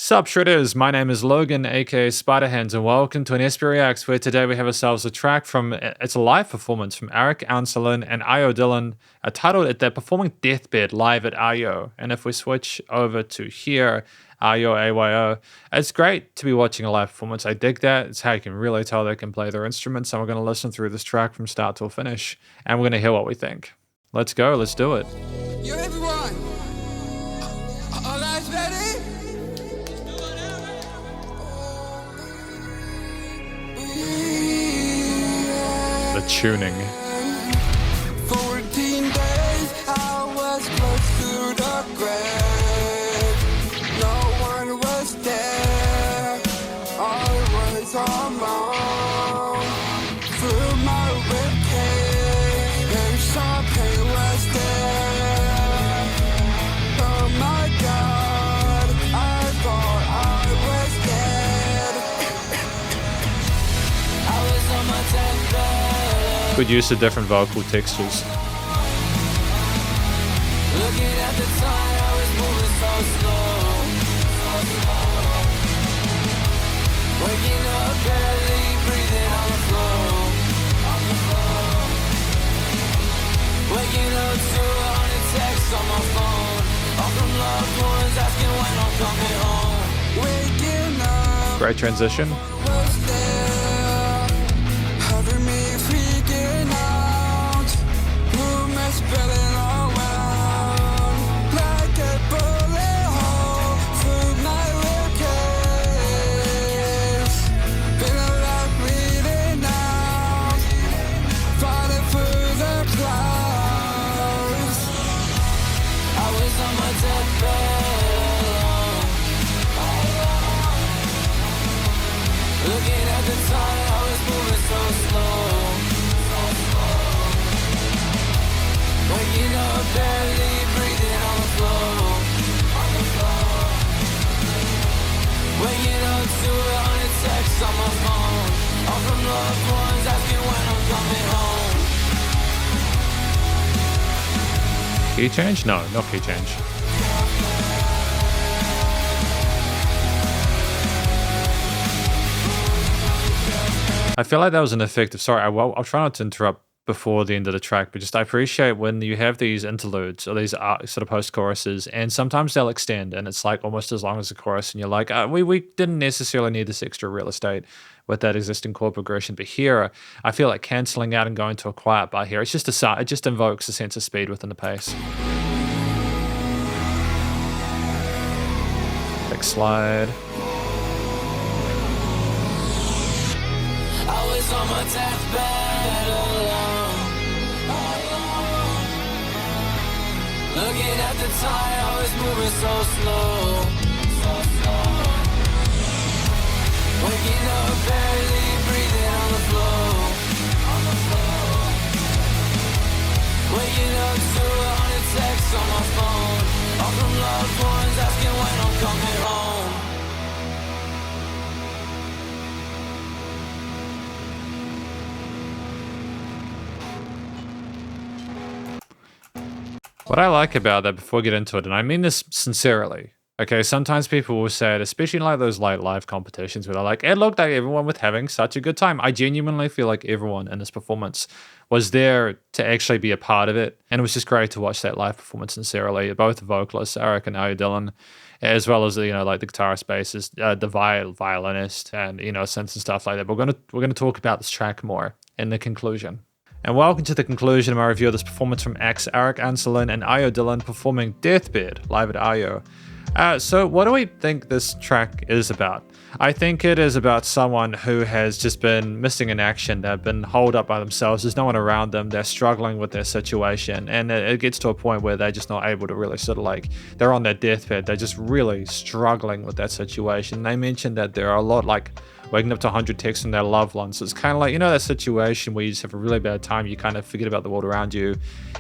Sup Shredders, my name is Logan aka Spiderhands and welcome to an SP Reacts where today we have ourselves a track from, it's a live performance from Arik Ancelin and AyoDylan titled They're performing Deathbed live at AYO. And if we switch over to here, AYO, AYO, it's great to be watching a live performance. I dig that. It's how you can really tell they can play their instruments, and we're going to listen through this track from start till finish and we're going to hear what we think. Let's go, let's do it. Yo everyone, all eyes ready? The tuning. 14 days I was close to the grave. No one was there. All was alone. Through my ribcage and champagne was there. Oh my God, I thought I was dead. I was on my deathbed. Good use of different vocal textures. Looking at the time, I was moving so slow. Waking up, barely breathing on the floor. Waking up to 100 texts on my phone. All from loved ones asking when I'm coming home. Waking up. Great transition. Was there, having me freaking out. Movement spreading around like a bullet hole through my ribcage. Been alive, bleeding out, fighting through the clouds. I was on my deathbed. Looking at the time, I was moving so slow. Waking up, barely breathing on the floor. Waking up to 100 texts on my phone. All from loved ones asking when I'm coming home. Key change? No, not key change. I feel like that was an effective. Sorry, I'll try not to interrupt before the end of the track, but just I appreciate when you have these interludes or these sort of post choruses, and sometimes they'll extend, and it's like almost as long as the chorus, and you're like, we didn't necessarily need this extra real estate with that existing chord progression, but here I feel like canceling out and going to a quiet bar here. It's just it just invokes a sense of speed within the pace. Big slide. I was on my deathbed alone. Looking at the time, I was moving so slow. Waking up, barely breathing on the floor. Waking up to 100 texts on my phone. All from loved ones asking when I'm coming home. What I like about that, before we get into it, and I mean this sincerely, okay, sometimes people will say it, especially in like those like live competitions where they're like, it looked like everyone was having such a good time. I genuinely feel like everyone in this performance was there to actually be a part of it, and it was just great to watch that live performance sincerely. Both the vocalists, Arik and AyoDylan, as well as like the guitarist, bassist, the violinist, and synths and stuff like that. But we're gonna talk about this track more in the conclusion. And welcome to the conclusion of my review of this performance from Arik Ancelin and AyoDylan performing Deathbed live at AYO. So what do we think this track is about? I think it is about someone who has just been missing in action. They've been holed up by themselves. There's no one around them. They're struggling with their situation. And it gets to a point where they're just not able to really sort of like, they're on their deathbed. They're just really struggling with that situation. They mentioned that there are a lot like waking up to 100 texts from their loved ones. So it's kind of like, that situation where you just have a really bad time, you kind of forget about the world around you,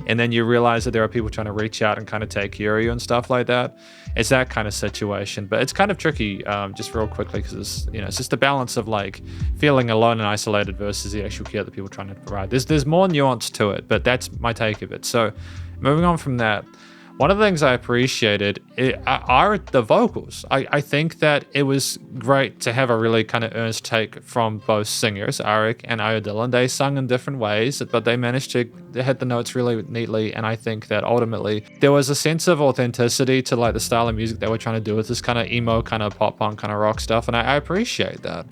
and then you realize that there are people trying to reach out and kind of take care of you and stuff like that. It's that kind of situation, but it's kind of tricky, just real quickly, because it's just a balance of like feeling alone and isolated versus the actual care that people are trying to provide. There's more nuance to it, but that's my take of it. So moving on from that, One of the things I appreciated are the vocals. I think that it was great to have a really kind of earnest take from both singers, Arik and AyoDylan. They sung in different ways, but they managed to hit the notes really neatly. And I think that ultimately there was a sense of authenticity to like the style of music they were trying to do with this kind of emo, kind of pop punk, kind of rock stuff. And I appreciate that.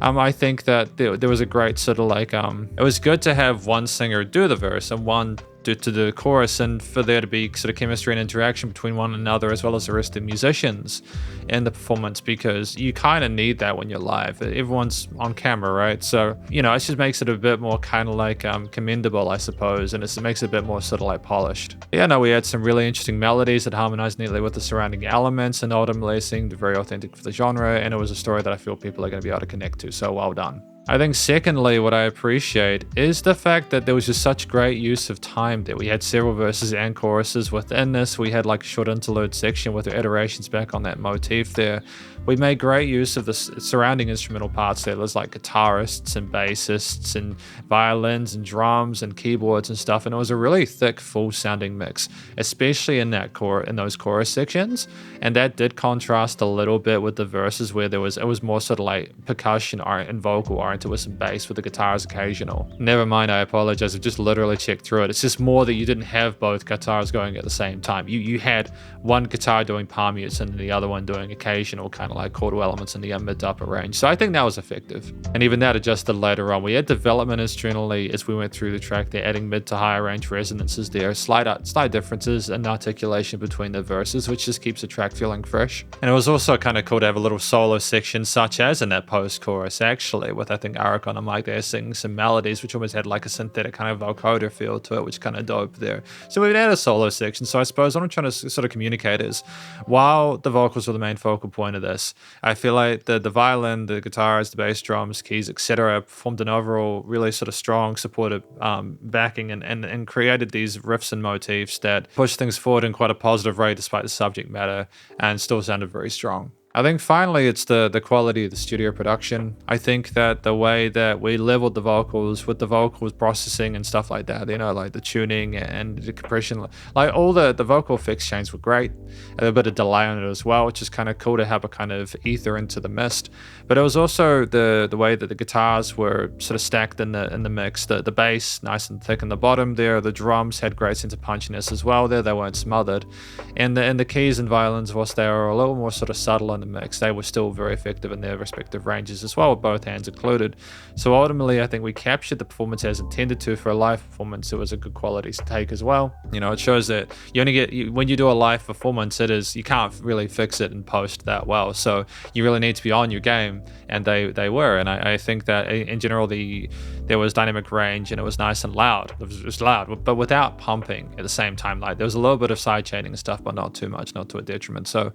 I think that there was a great sort of like, it was good to have one singer do the verse and one to the chorus, and for there to be sort of chemistry and interaction between one another as well as the rest of the musicians in the performance, because you kind of need that when you're live. Everyone's on camera, right? So, you know, it just makes it a bit more kind of like commendable, I suppose, and it makes it a bit more sort of like polished. Yeah, no, we had some really interesting melodies that harmonized neatly with the surrounding elements and ultimately seemed very authentic for the genre, and it was a story that I feel people are going to be able to connect to, so well done. I think secondly, what I appreciate is the fact that there was just such great use of time there. We had several verses and choruses within this. We had like a short interlude section with the iterations back on that motif there. We made great use of the surrounding instrumental parts there. There's like guitarists and bassists and violins and drums and keyboards and stuff. And it was a really thick, full sounding mix, especially in those chorus sections. And that did contrast a little bit with the verses where it was more sort of like percussion and vocal oriented with some bass with the guitars occasional. Never mind, I apologize. I've just literally checked through it. It's just more that you didn't have both guitars going at the same time. You had one guitar doing palm mutes and the other one doing occasional kind of like chordal elements in the mid to upper range. So I think that was effective. And even that adjusted later on. We had development instrumentally as we went through the track. They're adding mid to higher range resonances there. Slight differences in articulation between the verses, which just keeps the track feeling fresh. And it was also kind of cool to have a little solo section, such as in that post-chorus actually, with I think Arik on the mic there singing some melodies, which almost had like a synthetic kind of vocoder feel to it, which kind of dope there. So we've had a solo section. So I suppose what I'm trying to sort of communicate is, while the vocals were the main focal point of this, I feel like the violin, the guitars, the bass drums, keys, etc., formed an overall really sort of strong supportive backing and created these riffs and motifs that pushed things forward in quite a positive way despite the subject matter and still sounded very strong. I think finally it's the quality of the studio production. I think that the way that we leveled the vocals with the vocals processing and stuff like that, you know, like the tuning and the compression, like all the vocal effects changes were great. A bit of delay on it as well, which is kind of cool to have a kind of ether into the mist. But it was also the way that the guitars were sort of stacked in the mix. The bass nice and thick in the bottom there. The drums had great sense of punchiness as well there. They weren't smothered. And the keys and violins, whilst they were a little more sort of subtle in the mix, they were still very effective in their respective ranges as well, with both hands included. So ultimately, I think we captured the performance as intended to. For a live performance, it was a good quality take as well. You know, it shows that you only get, when you do a live performance, you can't really fix it in post that well. So you really need to be on your game, and they were. And I think that in general, there was dynamic range, and it was nice and loud. It was loud, but without pumping at the same time. Like there was a little bit of side chaining and stuff, but not too much, not to a detriment. So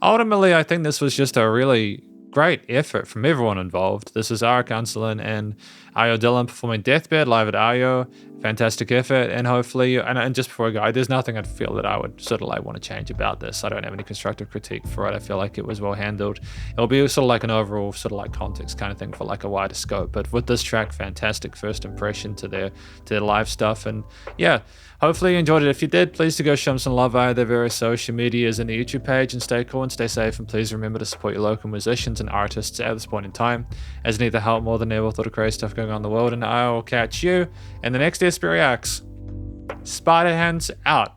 ultimately, I think this was just a really great effort from everyone involved. This is Arik Ancelin and AyoDylan performing Deathbed live at AYO. Fantastic effort, and hopefully, and just before I go, there's nothing I'd feel that I would sort of like want to change about this. I don't have any constructive critique for it. I feel like it was well handled. It'll be sort of like an overall sort of like context kind of thing for like a wider scope. But with this track, fantastic first impression to their live stuff, and yeah, hopefully you enjoyed it. If you did, please do go show them some love via their various social medias and the YouTube page, and stay cool and stay safe, and please remember to support your local musicians and artists at this point in time, as they need the help more than ever with all the crazy stuff going on in the world. And I will catch you in the next Reacts. Spiderhands out.